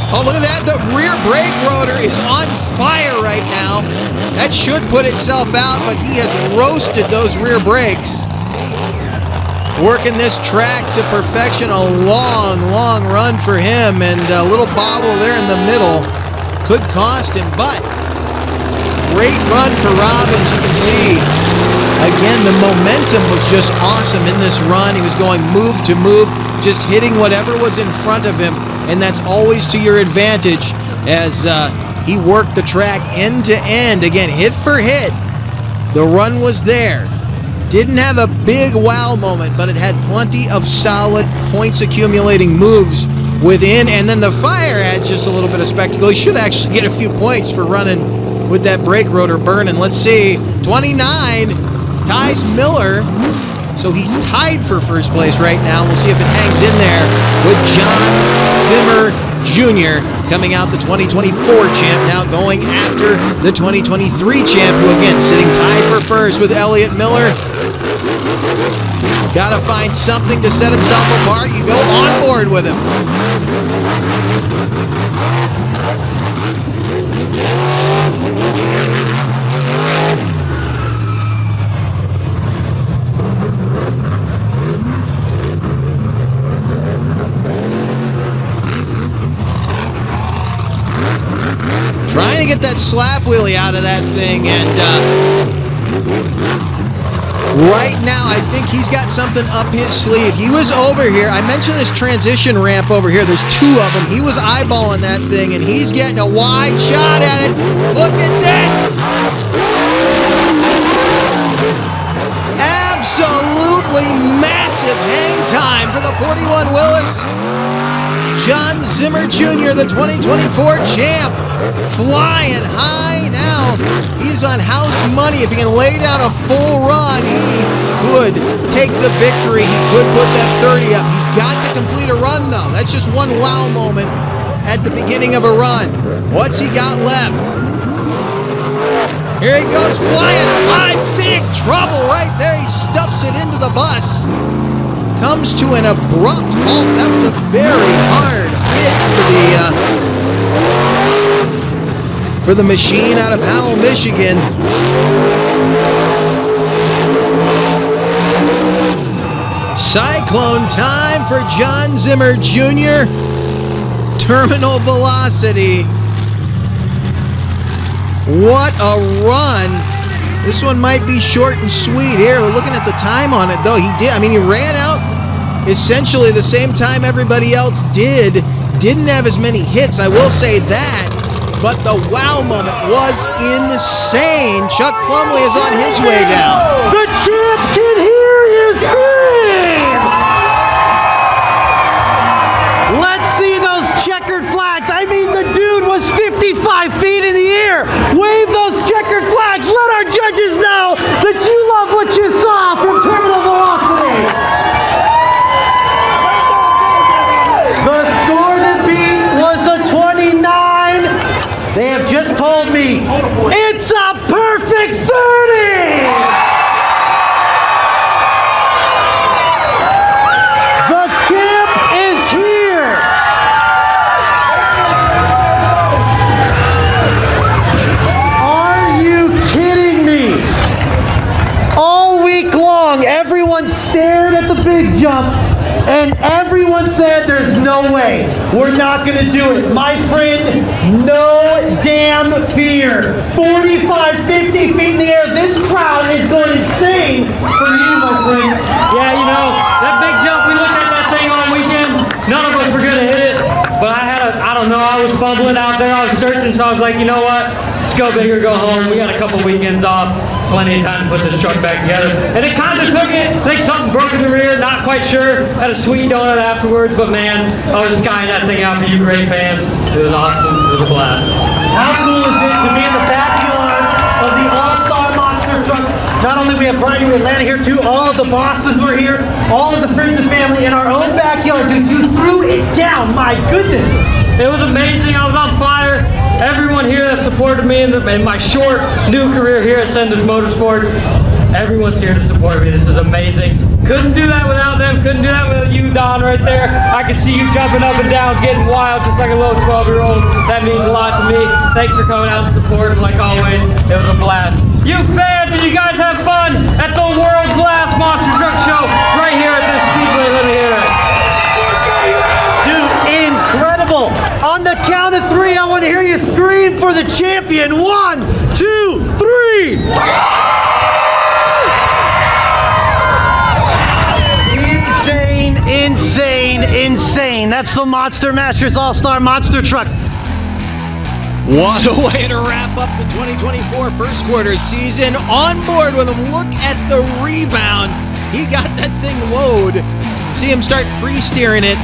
Oh, look at that. The rear brake rotor is on fire right now. That should put itself out, but he has roasted those rear brakes. Working this track to perfection. A long, long run for him, and a little bobble there in the middle could cost him, but great run for Robbins. You can see, again, the momentum was just awesome in this run. He was going move to move, just hitting whatever was in front of him. And that's always to your advantage as he worked the track end to end. Again, hit for hit. The run was there. Didn't have a big wow moment, but it had plenty of solid points accumulating moves within. And then the fire adds just a little bit of spectacle. He should actually get a few points for running with that brake rotor burning. Let's see. 29 ties Miller. So he's tied for first place right now. We'll see if it hangs in there with John Zimmer Jr. coming out the 2024 champ, now going after the 2023 champ, who again sitting tied for first with Elliott Miller. Got to find something to set himself apart. You go on board with him. Trying to get that slap wheelie out of that thing, and Right now, I think he's got something up his sleeve. He was over here. I mentioned this transition ramp over here. There's two of them. He was eyeballing that thing, and he's getting a wide shot at it. Look at this. Absolutely massive hang time for the 41 Willis. John Zimmer Jr., the 2024 champ, flying high now. He's on house money. If he can lay down a full run, he could take the victory. He could put that 30 up. He's got to complete a run, though. That's just one wow moment at the beginning of a run. What's he got left? Here he goes, flying high. Big trouble right there. He stuffs it into the bus. Comes to an abrupt halt. That was a very hard hit for the machine out of Howell, Michigan. Cyclone time for John Zimmer Jr. Terminal velocity. What a run. This one might be short and sweet here. We're looking at the time on it, though. He ran out essentially the same time everybody else did. Didn't have as many hits, I will say that. But the wow moment was insane. Chuck Plumlee is on his way down. The champ can hear you scream! Let's see those checkered flags. I mean, the dude was 55 feet in the air. Wave those checkered flags. Let our judges know that you love what you saw from terminal velocity. The score to beat was a 29. They have just told me it's a perfect 30. The champ is here. Are you kidding me? All week long, everyone stared at the big jump, and everyone said there's no way. We're not going to do it. My friend, no damn fear. 45, 50 feet in the air. This crowd is going insane for you, my friend. Yeah, you know, that big jump, we looked at that thing all weekend. None of us were going to hit it. But I was fumbling out there. I was searching, so I was like, you know what? Let's go big or go home. We got a couple weekends off. Plenty of time to put this truck back together. And it kind of took it. I think something broke in the rear. Not quite sure. Had a sweet donut afterwards. But man, I was skying that thing out for you great fans. It was awesome. It was a blast. How cool is it to be in the backyard of the All-Star Monster Trucks? Not only we have Brian in Atlanta here too, all of the bosses were here, all of the friends and family in our own backyard. Dude, you threw it down. My goodness. It was amazing. I was on fire. Everyone here that supported me in my short new career here at Sendus Motorsports, everyone's here to support me. This is amazing. Couldn't do that without them. Couldn't do that without you, Don, right there. I can see you jumping up and down, getting wild, just like a little 12-year-old. That means a lot to me. Thanks for coming out and supporting, like always. It was a blast. You fans, did you guys have fun at the world-class Monster Truck Show right here at this Speedway? Let me hear it. Dude, incredible. On the count of 3, I want to hear you scream for the champion. 1, 2, 3. Insane, insane, insane. That's the Monster Masters All-Star Monster Trucks. What a way to wrap up the 2024 first quarter season. On board with him. Look at the rebound. He got that thing low. See him start pre-steering it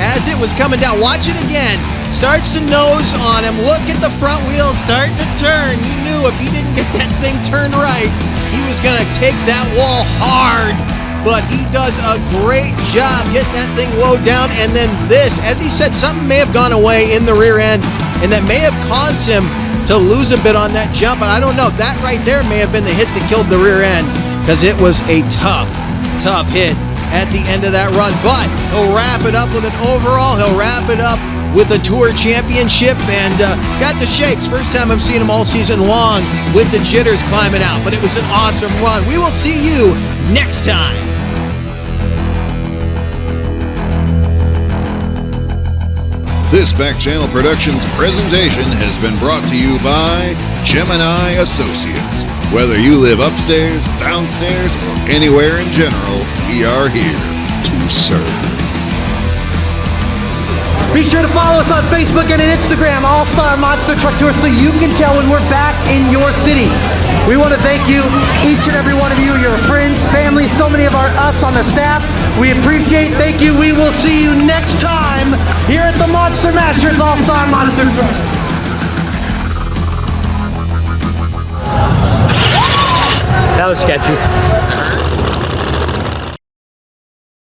as it was coming down. Watch it again. Starts to nose on him. Look at the front wheels starting to turn. He knew if he didn't get that thing turned right, he was going to take that wall hard. But he does a great job getting that thing low down. And then this, as he said, something may have gone away in the rear end, and that may have caused him to lose a bit on that jump. But I don't know. That right there may have been the hit that killed the rear end, because it was a tough hit at the end of that run. But he'll wrap it up with an overall. He'll wrap it up with a tour championship, and got the shakes. First time I've seen him all season long with the jitters climbing out. But it was an awesome run. We will see you next time. This Back Channel Productions presentation has been brought to you by Gemini Associates, Whether you live upstairs, downstairs, or anywhere in general, we are here to serve. Be sure to follow us on Facebook and on Instagram, All-Star Monster Truck Tour, so you can tell when we're back in your city. We want to thank you, each and every one of you, your friends, family, so many of us on the staff. We appreciate, thank you. We will see you next time here at the Monster Masters All-Star Monster Truck. That was sketchy.